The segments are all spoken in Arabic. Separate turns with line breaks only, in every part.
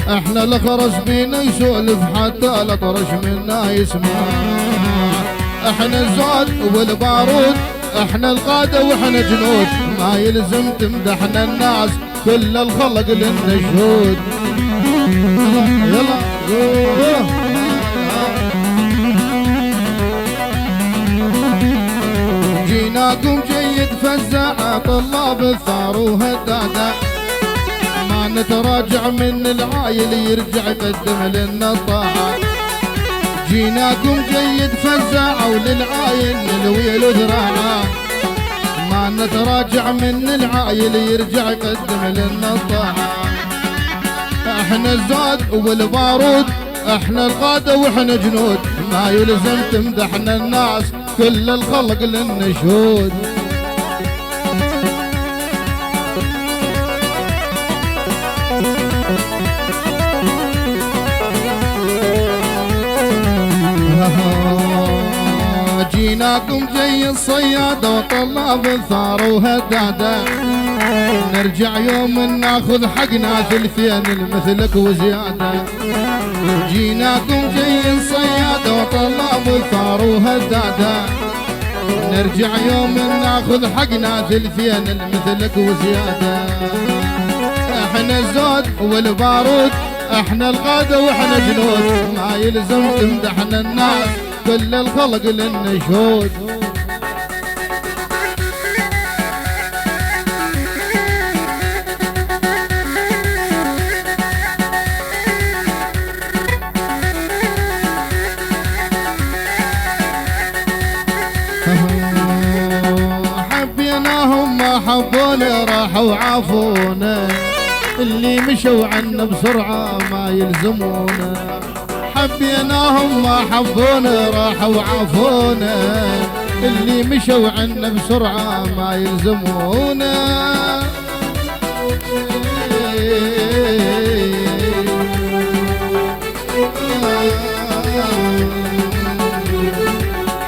احنا الخرس بينا يسولف حتى الاطرش منا يسمع. احنا الزود والبارود، احنا القادة واحنا جنود، ما يلزم تمدحنا الناس كل الخلق لنا شهود. يلا جيناكم جيد فزاعة طلاب الثار وهدادة، ما نتراجع من العايل يرجع يقدم لنا الطاعة. جيناكم جيد فزاعة وللعايل نلوي له ذراعة، ما نتراجع من العايل يرجع يقدم لنا الطاعة. احنا الزود والبارود، احنا القادة واحنا جنود، ما يلزم تمدحنا الناس كل الخلق لنا شهود. جيناكم جاي الصيادة وطلاب الثار وهدادة، نرجع يوم ناخذ حقنا ثلثين مثلك وزيادة. جيناكم جاي الصيادة وطلاب الثار وهدادة، نرجع يوم ناخذ حقنا ثلثين مثلك وزيادة. احنا الزود والبارود، احنا القادة واحنا جنود، ما يلزم تمدحنا الناس كل الخلق لنا شهود. حبيناهم ما حبونا راحوا وعافونا، اللي مشوا عنا بسرعة ما يلزمونا. حبيناهم ما حبونا راحوا وعافونا، اللي مشوا عنا بسرعة ما يلزمونا.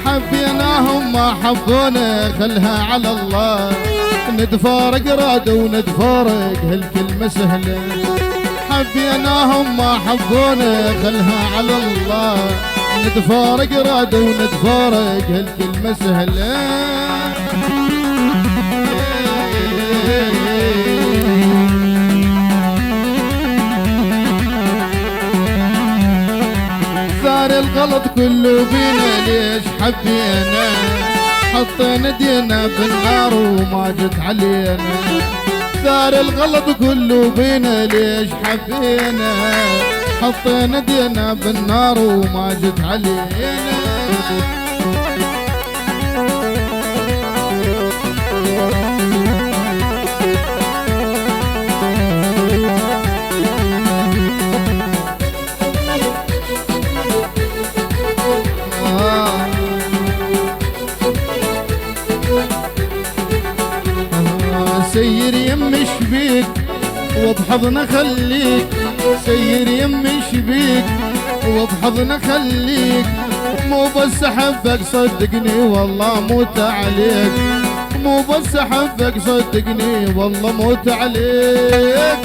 حبيناهم ما حبونا خلها على الله، نتفارق راد ونتفارق هالكلمة سهلة. حبيناهم ما حبونا خلها على الله، نتفارق راد ونتفارق هالكلمة سهلة. ثار الغلط كله بينا ليش حبينا، حطينا دينا بالنار وما جت علينا. ثار الغلط كله بينا ليش حبينا، حطينا دينا بالنار وما جت علينا. سير يم شبيك وبحضنه خليك، سير يم شبيك وبحضنه خليك، مو بس احبك صدقني والله موت عليك، مو بس احبك صدقني والله موت عليك.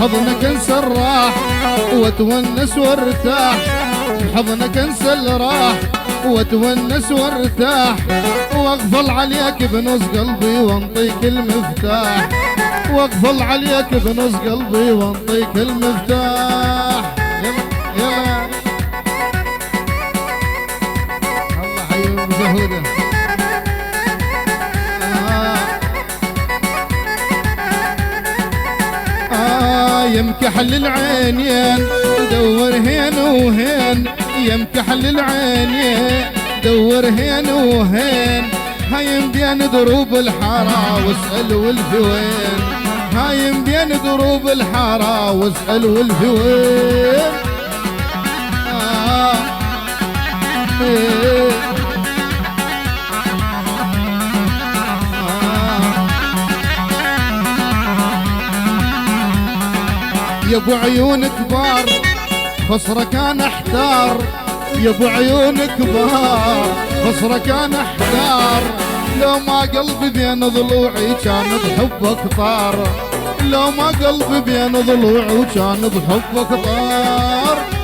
حضنك انسى الراح واتونس وارتاح، حضنك انسى الراح واتونس وارتاح، واقفل عليك بنص قلبي وانطيك المفتاح، واقفل عليك بنص قلبي وانطيك المفتاح. يلا الله حيهم زهوده. يمكحل العينين دور هين وهين، يمكحل العينين دور هين وهين، هايم بين دروب الحارة واسأل والفي وين، هايم بين دروب الحارة واسأل والفي وين. يا ابو عيون كبار خصره كان احتار، يا ابو عيون كبار خصرك كان احتار، لو ما قلبي بين ضلوعي كان بحبك طار، لو ما قلبي بين ضلوعي وكان بحبك طار.